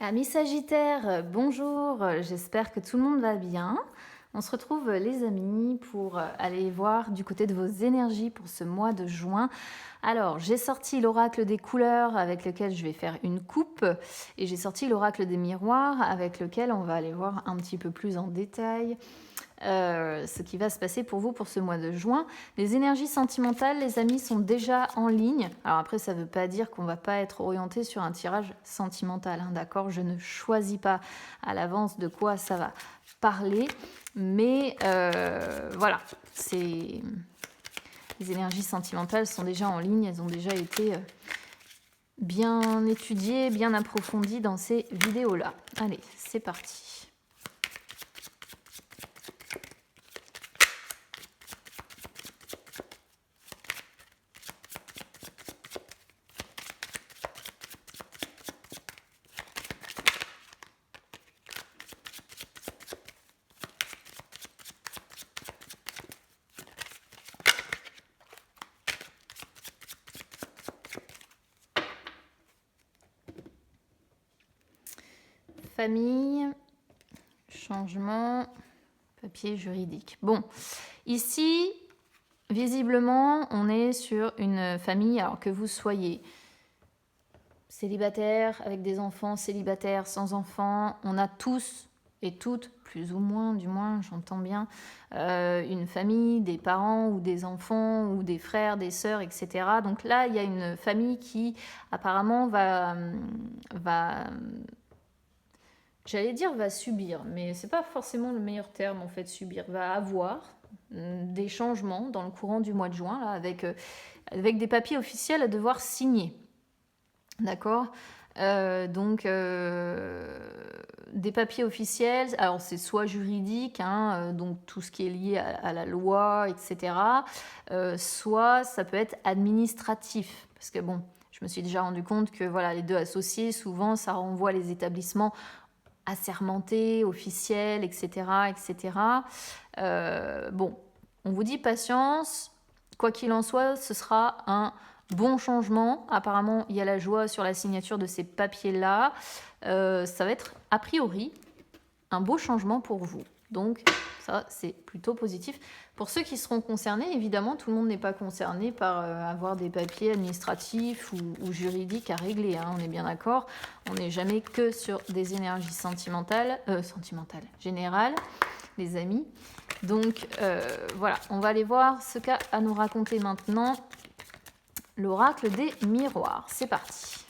Amis Sagittaires, bonjour, j'espère que tout le monde va bien. On se retrouve les amis pour aller voir du côté de vos énergies pour ce mois de juin. Alors j'ai sorti l'oracle des couleurs avec lequel je vais faire une coupe et j'ai sorti l'oracle des miroirs avec lequel on va aller voir un petit peu plus en détail ce qui va se passer pour vous pour ce mois de juin. Les énergies sentimentales, les amis, sont déjà en ligne. Alors après, ça ne veut pas dire qu'on ne va pas être orienté sur un tirage sentimental, hein, d'accord? Je ne choisis pas à l'avance de quoi ça va parler, mais voilà, les énergies sentimentales sont déjà en ligne, elles ont déjà été bien étudiées, bien approfondies dans ces vidéos-là. Allez, c'est parti. Famille, changement, papier juridique. Bon, ici, visiblement, on est sur une famille, alors que vous soyez célibataire, avec des enfants, célibataire, sans enfants, on a tous et toutes, plus ou moins, du moins, j'entends bien, une famille, des parents ou des enfants ou des frères, des sœurs, etc. Donc là, il y a une famille qui apparemment va j'allais dire va subir, mais c'est pas forcément le meilleur terme en fait, subir, va avoir des changements dans le courant du mois de juin, là, avec des papiers officiels à devoir signer. D'accord. Donc des papiers officiels, alors c'est soit juridique, hein, donc tout ce qui est lié à la loi, etc. Soit ça peut être administratif, parce que bon, je me suis déjà rendu compte que voilà, les deux associés, souvent ça renvoie les établissements assermentés, officiels, etc. etc. Bon, on vous dit patience, quoi qu'il en soit, ce sera un bon changement. Apparemment, il y a la joie sur la signature de ces papiers-là. Ça va être, a priori, un beau changement pour vous. Donc, ça, c'est plutôt positif. Pour ceux qui seront concernés, évidemment, tout le monde n'est pas concerné par avoir des papiers administratifs ou juridiques à régler. Hein, on est bien d'accord. On n'est jamais que sur des énergies sentimentales, générales, les amis. Donc, voilà, on va aller voir ce qu'a à nous raconter maintenant l'oracle des miroirs. C'est parti.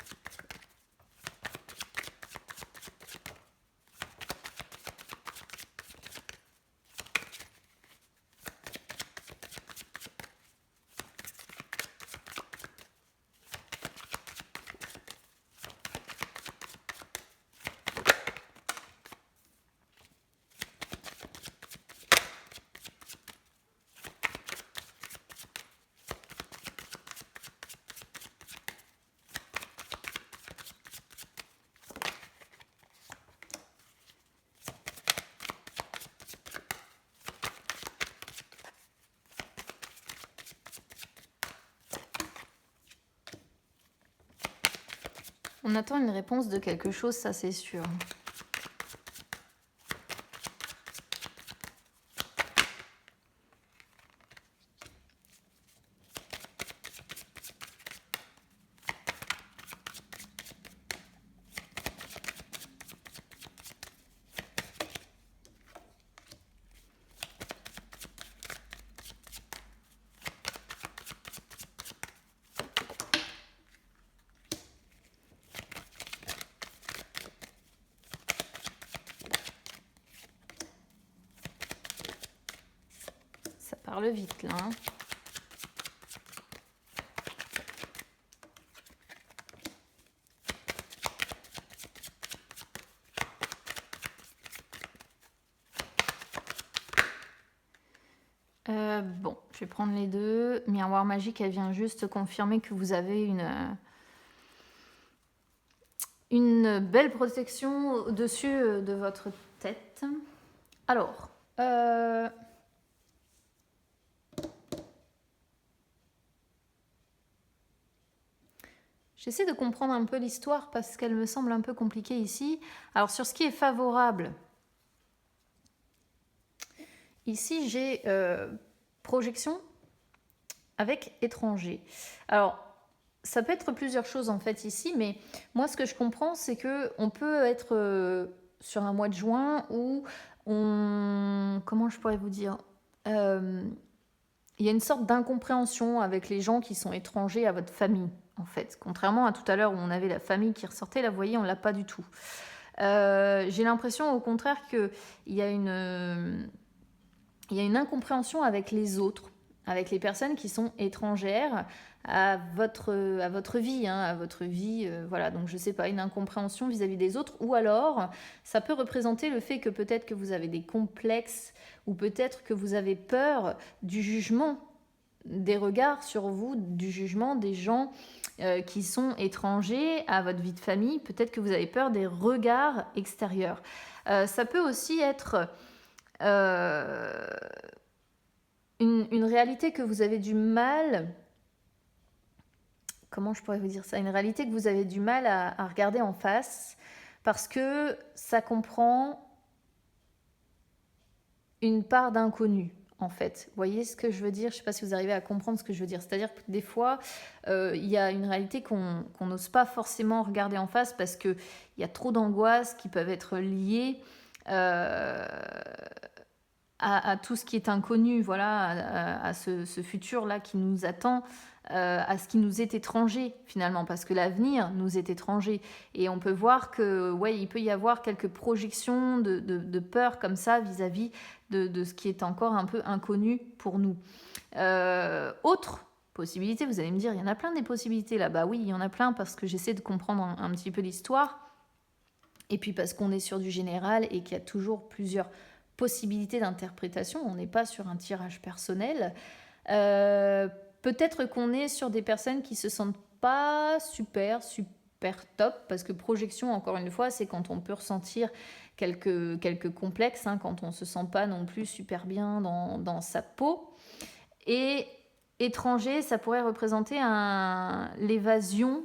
On attend une réponse de quelque chose, ça c'est sûr. Ça parle vite là. Hein. Bon, je vais prendre les deux. Miroir magique, elle vient juste confirmer que vous avez une belle protection au-dessus de votre tête. Alors, J'essaie de comprendre un peu l'histoire parce qu'elle me semble un peu compliquée ici. Alors sur ce qui est favorable, ici j'ai projection avec étranger. Alors ça peut être plusieurs choses en fait ici, mais moi ce que je comprends c'est que on peut être sur un mois de juin où comment je pourrais vous dire, il y a une sorte d'incompréhension avec les gens qui sont étrangers à votre famille, en fait. Contrairement à tout à l'heure où on avait la famille qui ressortait, là, vous voyez, on ne l'a pas du tout. J'ai l'impression, au contraire, qu'il y a une incompréhension avec les autres, avec les personnes qui sont étrangères à votre vie, hein, à votre vie, voilà. Donc, je ne sais pas, une incompréhension vis-à-vis des autres. Ou alors, ça peut représenter le fait que peut-être que vous avez des complexes ou peut-être que vous avez peur du jugement, des regards sur vous, du jugement des gens qui sont étrangers à votre vie de famille. Peut-être que vous avez peur des regards extérieurs. Ça peut aussi être une réalité que vous avez du mal... Comment je pourrais vous dire ça? Une réalité que vous avez du mal à regarder en face parce que ça comprend une part d'inconnu, en fait. Vous voyez ce que je veux dire? Je ne sais pas si vous arrivez à comprendre ce que je veux dire. C'est-à-dire que des fois, il y a une réalité qu'on n'ose pas forcément regarder en face parce qu'il y a trop d'angoisses qui peuvent être liées à tout ce qui est inconnu, voilà, à ce futur-là qui nous attend, à ce qui nous est étranger finalement, parce que l'avenir nous est étranger. Et on peut voir que, ouais, il peut y avoir quelques projections de peur comme ça vis-à-vis de ce qui est encore un peu inconnu pour nous. Autre possibilité, vous allez me dire, il y en a plein des possibilités là. Bah oui, il y en a plein parce que j'essaie de comprendre un petit peu l'histoire. Et puis parce qu'on est sur du général et qu'il y a toujours plusieurs possibilités d'interprétation, on n'est pas sur un tirage personnel. Peut-être qu'on est sur des personnes qui se sentent pas super top, parce que projection, encore une fois, c'est quand on peut ressentir quelques complexes, hein, quand on se sent pas non plus super bien dans sa peau. Et étranger, ça pourrait représenter l'évasion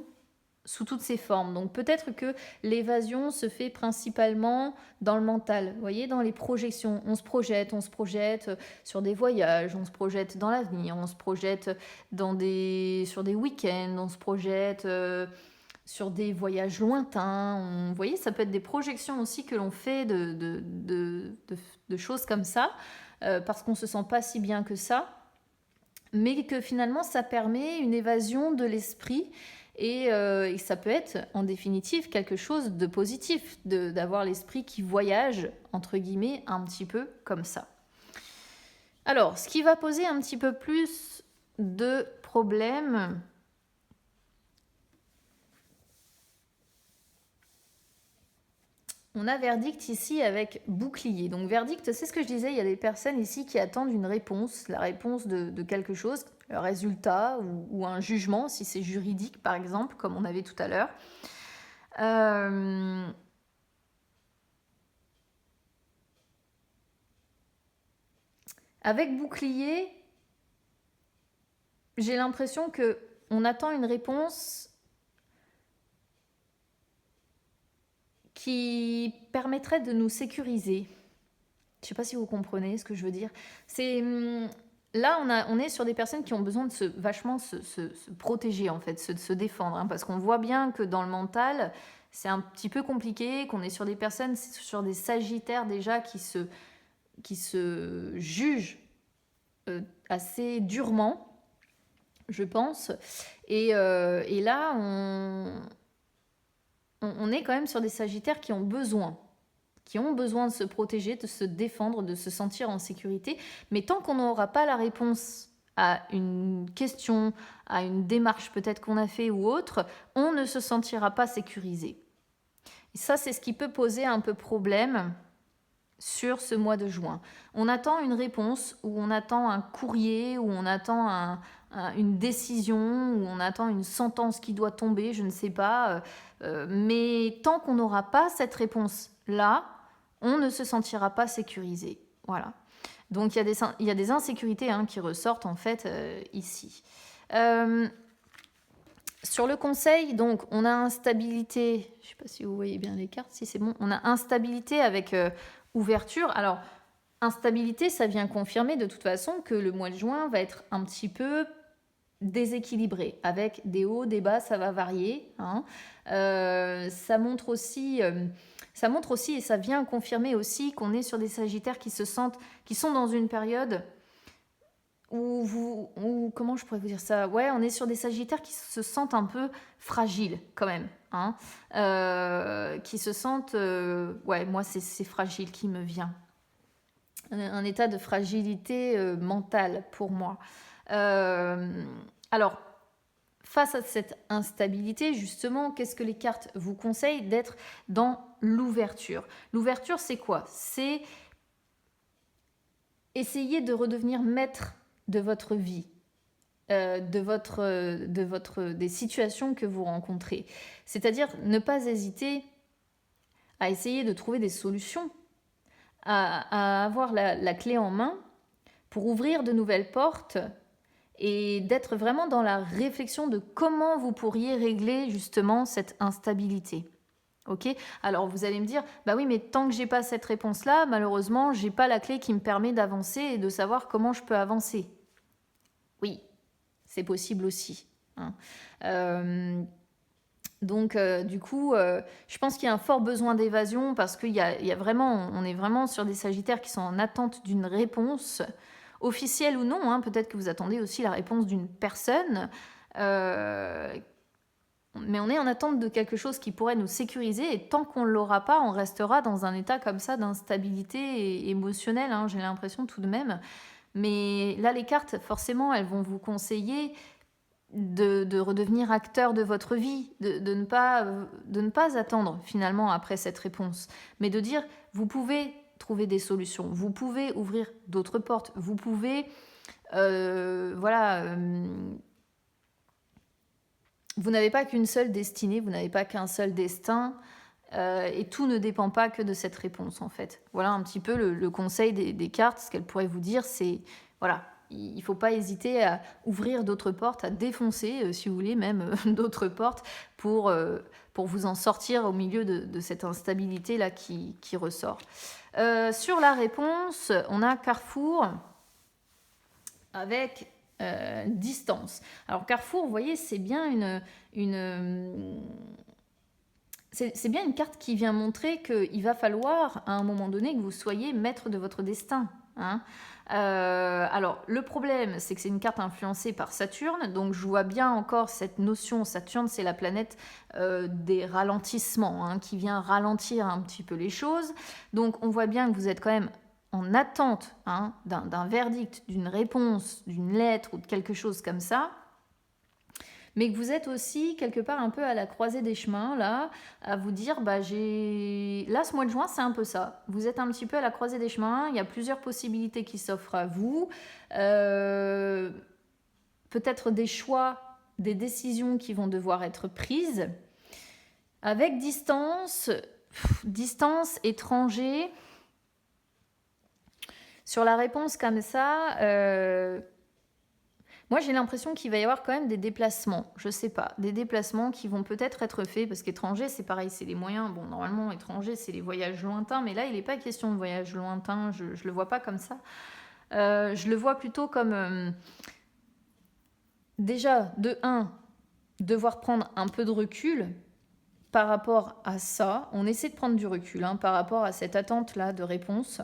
sous toutes ses formes. Donc peut-être que l'évasion se fait principalement dans le mental. Vous voyez, dans les projections, on se projette sur des voyages, on se projette dans l'avenir, on se projette sur des week-ends, on se projette sur des voyages lointains. Vous voyez, ça peut être des projections aussi que l'on fait de choses comme ça, parce qu'on ne se sent pas si bien que ça, mais que finalement ça permet une évasion de l'esprit. Et ça peut être en définitive quelque chose de positif, d'avoir l'esprit qui voyage, entre guillemets, un petit peu comme ça. Alors, ce qui va poser un petit peu plus de problèmes, on a verdict ici avec bouclier. Donc verdict, c'est ce que je disais, il y a des personnes ici qui attendent une réponse, la réponse de quelque chose, le résultat ou un jugement, si c'est juridique par exemple, comme on avait tout à l'heure. Avec bouclier, j'ai l'impression qu'on attend une réponse qui permettrait de nous sécuriser. Je ne sais pas si vous comprenez ce que je veux dire. Là, on est sur des personnes qui ont besoin de vachement se protéger, en fait, se défendre. Hein, parce qu'on voit bien que dans le mental, c'est un petit peu compliqué, qu'on est sur des personnes, sur des sagittaires déjà qui se jugent assez durement, je pense. Et là, on est quand même sur des sagittaires qui ont besoin de se protéger, de se défendre, de se sentir en sécurité. Mais tant qu'on n'aura pas la réponse à une question, à une démarche peut-être qu'on a fait ou autre, on ne se sentira pas sécurisé. Et ça, c'est ce qui peut poser un peu problème sur ce mois de juin. On attend une réponse, ou on attend un courrier, ou on attend une décision, ou on attend une sentence qui doit tomber, je ne sais pas. Mais tant qu'on n'aura pas cette réponse-là, on ne se sentira pas sécurisé. Voilà. Donc il y a des insécurités qui ressortent en fait ici. Sur le conseil, donc, on a instabilité. Je ne sais pas si vous voyez bien les cartes, si c'est bon. On a instabilité avec ouverture. Alors, instabilité, ça vient confirmer de toute façon que le mois de juin va être un petit peu déséquilibré, avec des hauts, des bas, ça va varier. Hein. Ça montre aussi et ça vient confirmer aussi qu'on est sur des Sagittaires qui sont dans une période comment je pourrais vous dire ça? Ouais, on est sur des Sagittaires qui se sentent un peu fragiles quand même. Hein. Qui se sentent... ouais, moi, c'est fragile qui me vient. Un état de fragilité mentale pour moi. Alors, face à cette instabilité, justement, qu'est-ce que les cartes vous conseillent? D'être dans l'ouverture. L'ouverture, c'est quoi? C'est essayer de redevenir maître de votre vie, des situations que vous rencontrez. C'est-à-dire ne pas hésiter à essayer de trouver des solutions, à avoir la clé en main pour ouvrir de nouvelles portes et d'être vraiment dans la réflexion de comment vous pourriez régler justement cette instabilité. Ok. Alors vous allez me dire, bah oui, mais tant que j'ai pas cette réponse-là, malheureusement, j'ai pas la clé qui me permet d'avancer et de savoir comment je peux avancer. Oui, c'est possible aussi. Hein. Donc, du coup, je pense qu'il y a un fort besoin d'évasion parce qu'il y a vraiment, on est vraiment sur des Sagittaires qui sont en attente d'une réponse, officielle ou non. Hein. Peut-être que vous attendez aussi la réponse d'une personne. Mais on est en attente de quelque chose qui pourrait nous sécuriser et tant qu'on ne l'aura pas, on restera dans un état comme ça d'instabilité émotionnelle, hein, j'ai l'impression tout de même. Mais là, les cartes, forcément, elles vont vous conseiller de redevenir acteur de votre vie, de ne pas attendre finalement après cette réponse, mais de dire, vous pouvez trouver des solutions, vous pouvez ouvrir d'autres portes, vous pouvez, vous n'avez pas qu'une seule destinée, vous n'avez pas qu'un seul destin, et tout ne dépend pas que de cette réponse en fait. Voilà un petit peu le conseil des cartes, ce qu'elles pourraient vous dire, c'est voilà, il ne faut pas hésiter à ouvrir d'autres portes, à défoncer, si vous voulez, même d'autres portes pour vous en sortir au milieu de cette instabilité-là qui ressort. Sur la réponse, on a Carrefour avec distance. Alors Carrefour, vous voyez, c'est bien c'est bien une carte qui vient montrer qu'il va falloir à un moment donné que vous soyez maître de votre destin. Hein. Alors le problème, c'est que c'est une carte influencée par Saturne, donc je vois bien encore cette notion. Saturne, c'est la planète des ralentissements, hein, qui vient ralentir un petit peu les choses. Donc on voit bien que vous êtes quand même en attente, hein, d'un verdict, d'une réponse, d'une lettre ou de quelque chose comme ça, mais que vous êtes aussi quelque part un peu à la croisée des chemins, là, à vous dire, bah, là, ce mois de juin, c'est un peu ça. Vous êtes un petit peu à la croisée des chemins, il y a plusieurs possibilités qui s'offrent à vous, peut-être des choix, des décisions qui vont devoir être prises, avec distance, étranger. Sur la réponse comme ça, moi j'ai l'impression qu'il va y avoir quand même des déplacements, je sais pas, des déplacements qui vont peut-être être faits, parce qu'étranger c'est pareil, c'est les moyens, bon normalement étranger c'est les voyages lointains, mais là il n'est pas question de voyages lointains, je le vois pas comme ça, je le vois plutôt comme déjà de 1, devoir prendre un peu de recul par rapport à ça, on essaie de prendre du recul, hein, par rapport à cette attente là de réponse.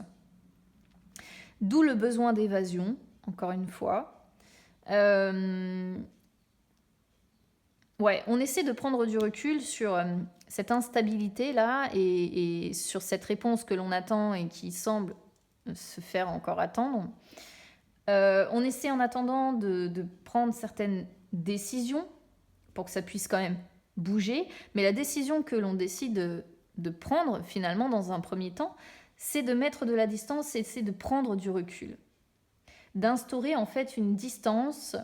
D'où le besoin d'évasion, encore une fois. Ouais, on essaie de prendre du recul sur cette instabilité-là et sur cette réponse que l'on attend et qui semble se faire encore attendre. On essaie en attendant de prendre certaines décisions pour que ça puisse quand même bouger. Mais la décision que l'on décide de prendre finalement dans un premier temps, c'est de mettre de la distance et c'est de prendre du recul. D'instaurer en fait une distance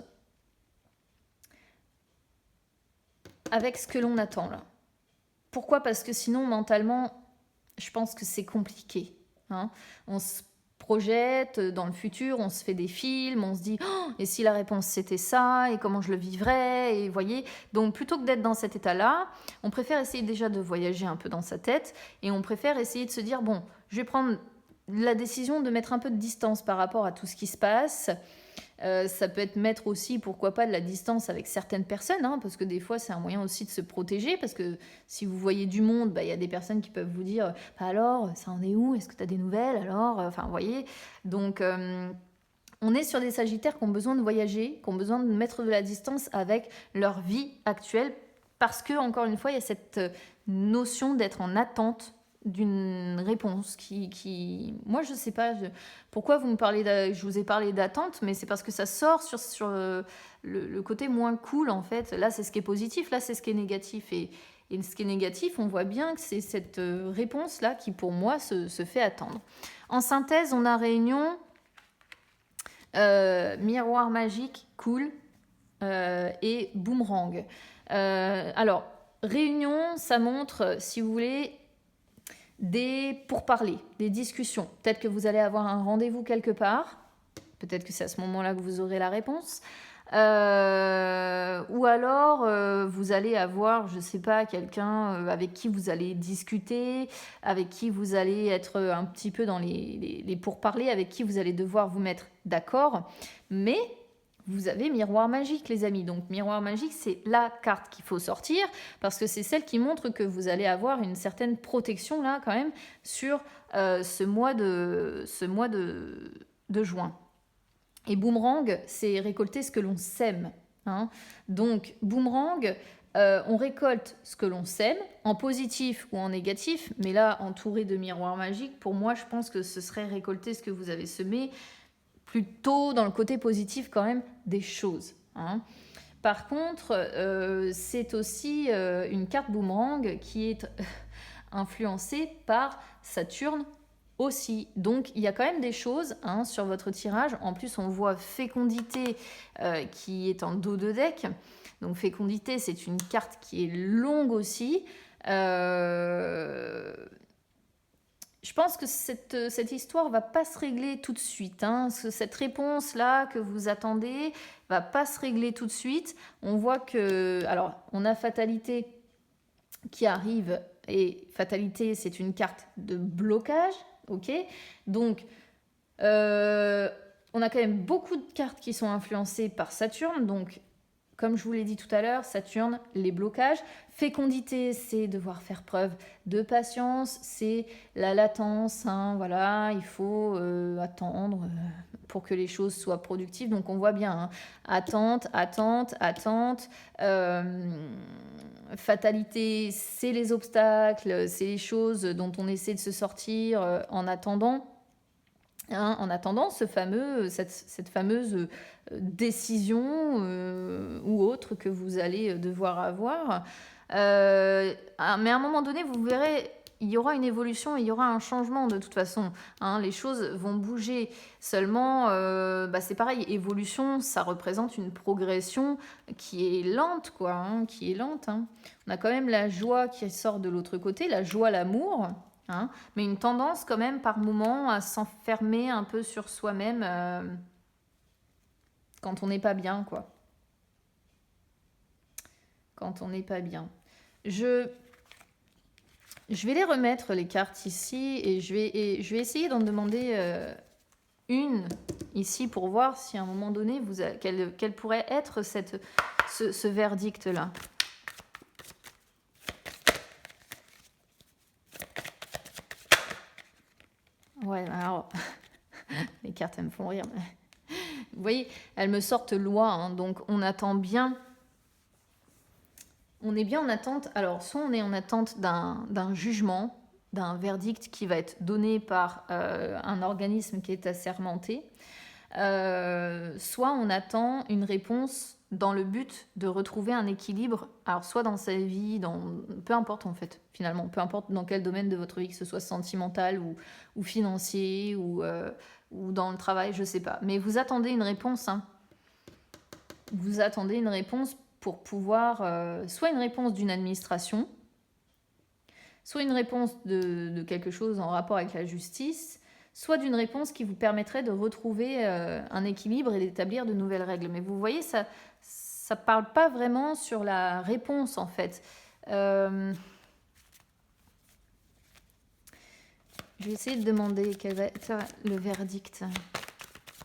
avec ce que l'on attend là. Pourquoi ? Parce que sinon mentalement, je pense que c'est compliqué. Hein. On se projette dans le futur, on se fait des films, on se dit oh, et si la réponse c'était ça, et comment je le vivrais, et voyez. Donc plutôt que d'être dans cet état-là, on préfère essayer déjà de voyager un peu dans sa tête, et on préfère essayer de se dire bon, je vais prendre la décision de mettre un peu de distance par rapport à tout ce qui se passe. Ça peut être mettre aussi, pourquoi pas, de la distance avec certaines personnes, hein, parce que des fois, c'est un moyen aussi de se protéger, parce que si vous voyez du monde, bah, y a des personnes qui peuvent vous dire bah alors, ça en est où? Est-ce que tu as des nouvelles? Alors, enfin, vous voyez. Donc, on est sur des Sagittaires qui ont besoin de voyager, qui ont besoin de mettre de la distance avec leur vie actuelle, parce que, encore une fois, il y a cette notion d'être en attente d'une réponse moi je sais pas pourquoi vous me parlez je vous ai parlé d'attente, mais c'est parce que ça sort sur le côté moins cool en fait. Là c'est ce qui est positif, là c'est ce qui est négatif, et ce qui est négatif, on voit bien que c'est cette réponse là qui pour moi se fait attendre. En synthèse, on a Réunion, miroir magique, cool, et boomerang. Alors Réunion, ça montre, si vous voulez, des pourparlers, des discussions. Peut-être que vous allez avoir un rendez-vous quelque part. Peut-être que c'est à ce moment-là que vous aurez la réponse. Ou alors, vous allez avoir, je ne sais pas, quelqu'un avec qui vous allez discuter, avec qui vous allez être un petit peu dans les pourparlers, avec qui vous allez devoir vous mettre d'accord. Mais vous avez miroir magique, les amis. Donc, miroir magique, c'est la carte qu'il faut sortir parce que c'est celle qui montre que vous allez avoir une certaine protection, là, quand même, sur ce mois de juin. Et boomerang, c'est récolter ce que l'on sème. Hein. Donc, boomerang, on récolte ce que l'on sème, en positif ou en négatif. Mais là, entouré de miroir magique, pour moi, je pense que ce serait récolter ce que vous avez semé, plutôt dans le côté positif quand même des choses. Hein. Par contre, c'est aussi une carte boomerang qui est influencée par Saturne aussi. Donc, il y a quand même des choses sur votre tirage. En plus, on voit fécondité qui est en dos de deck. Donc, fécondité, c'est une carte qui est longue aussi. Je pense que cette histoire va pas se régler tout de suite. Hein. Cette réponse-là que vous attendez va pas se régler tout de suite. On voit que... Alors, on a fatalité qui arrive. Et fatalité, c'est une carte de blocage. Ok. Donc, on a quand même beaucoup de cartes qui sont influencées par Saturne. Donc, comme je vous l'ai dit tout à l'heure, Saturne, les blocages. Fécondité, c'est devoir faire preuve de patience, c'est la latence. Hein, voilà, il faut attendre pour que les choses soient productives. Donc on voit bien, hein, attente. Fatalité, c'est les obstacles, c'est les choses dont on essaie de se sortir en attendant. Hein, en attendant cette fameuse décision ou autre que vous allez devoir avoir. Mais à un moment donné, vous verrez, il y aura une évolution, il y aura un changement de toute façon. Hein, les choses vont bouger. Seulement, c'est pareil, évolution, ça représente une progression qui est lente, quoi. Hein, qui est lente. Hein. On a quand même la joie qui sort de l'autre côté, la joie, l'amour. Hein, mais une tendance quand même par moment à s'enfermer un peu sur soi-même quand on n'est pas bien, quoi. Quand on n'est pas bien. Je vais les remettre, les cartes ici, et je vais essayer d'en demander une ici pour voir si à un moment donné, quel pourrait être ce verdict-là. Ouais, alors, les cartes, elles me font rire. Vous voyez, elles me sortent loi, hein, donc on attend bien. On est bien en attente. Alors, soit on est en attente d'un jugement, d'un verdict qui va être donné par un organisme qui est assermenté, soit on attend une réponse dans le but de retrouver un équilibre, alors soit dans sa vie, peu importe en fait, finalement, peu importe dans quel domaine de votre vie, que ce soit sentimental ou financier ou dans le travail, je sais pas. Mais vous attendez une réponse. Hein. Vous attendez une réponse pour pouvoir, soit une réponse d'une administration, soit une réponse de quelque chose en rapport avec la justice, soit d'une réponse qui vous permettrait de retrouver un équilibre et d'établir de nouvelles règles. Mais vous voyez, ça ne parle pas vraiment sur la réponse en fait. Je vais essayer de demander quel va être le verdict.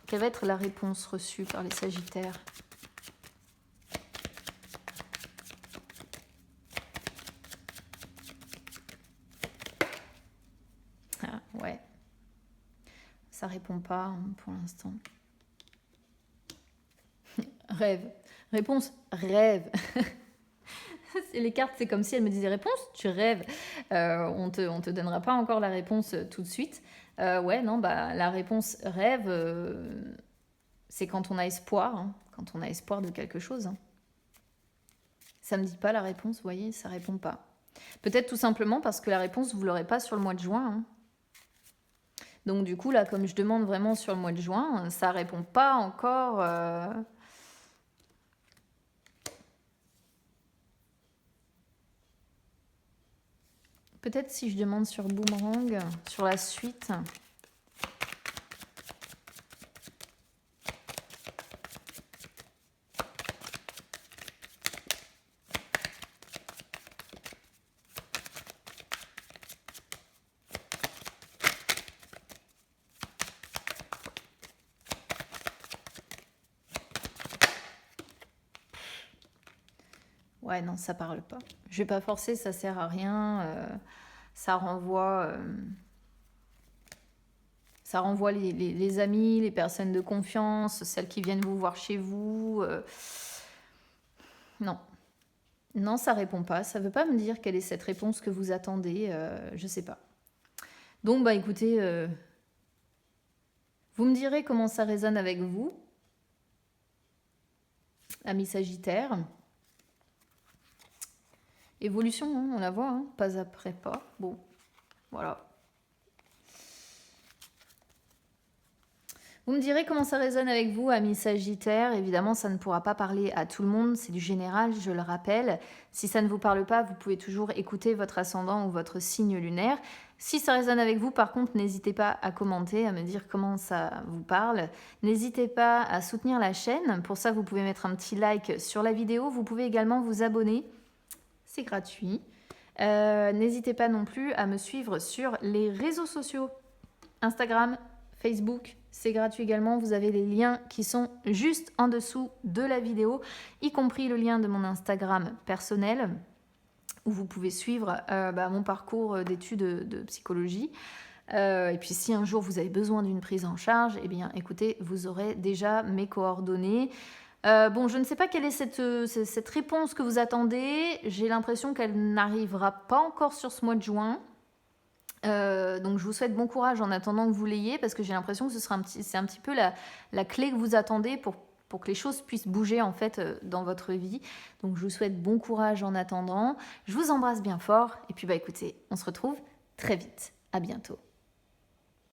Quelle va être la réponse reçue par les Sagittaires? Ah, ouais. Ça répond pas pour l'instant. Rêve. Réponse, rêve. Les cartes, c'est comme si elles me disaient réponse, tu rêves. On te donnera pas encore la réponse tout de suite. Ouais, non, bah la réponse rêve, c'est quand on a espoir, hein, quand on a espoir de quelque chose. Hein. Ça me dit pas la réponse, vous voyez, ça répond pas. Peut-être tout simplement parce que la réponse, vous l'aurez pas sur le mois de juin. Hein. Donc du coup, là, comme je demande vraiment sur le mois de juin, ça répond pas encore... Peut-être si je demande sur Boomerang, sur la suite. Ouais, non, ça parle pas. Je vais pas forcer, ça sert à rien. Ça renvoie les amis, les personnes de confiance, celles qui viennent vous voir chez vous. Non. Non, ça répond pas. Ça veut pas me dire quelle est cette réponse que vous attendez. Je sais pas. Donc, bah écoutez, vous me direz comment ça résonne avec vous, amis Sagittaire. Évolution, hein, on la voit, hein, pas après pas. Bon, voilà. Vous me direz comment ça résonne avec vous, amis Sagittaire. Évidemment, ça ne pourra pas parler à tout le monde, c'est du général, je le rappelle. Si ça ne vous parle pas, vous pouvez toujours écouter votre ascendant ou votre signe lunaire. Si ça résonne avec vous, par contre, n'hésitez pas à commenter, à me dire comment ça vous parle. N'hésitez pas à soutenir la chaîne. Pour ça, vous pouvez mettre un petit like sur la vidéo. Vous pouvez également vous abonner. C'est gratuit. N'hésitez pas non plus à me suivre sur les réseaux sociaux. Instagram, Facebook, c'est gratuit également. Vous avez les liens qui sont juste en dessous de la vidéo, y compris le lien de mon Instagram personnel, où vous pouvez suivre mon parcours d'études de psychologie. Et puis si un jour vous avez besoin d'une prise en charge, eh bien écoutez, vous aurez déjà mes coordonnées. Bon, je ne sais pas quelle est cette réponse que vous attendez. J'ai l'impression qu'elle n'arrivera pas encore sur ce mois de juin. Donc je vous souhaite bon courage en attendant que vous l'ayez, parce que j'ai l'impression que c'est un petit peu la clé que vous attendez pour que les choses puissent bouger en fait dans votre vie. Donc je vous souhaite bon courage en attendant. Je vous embrasse bien fort. Et puis écoutez, on se retrouve très vite. À bientôt.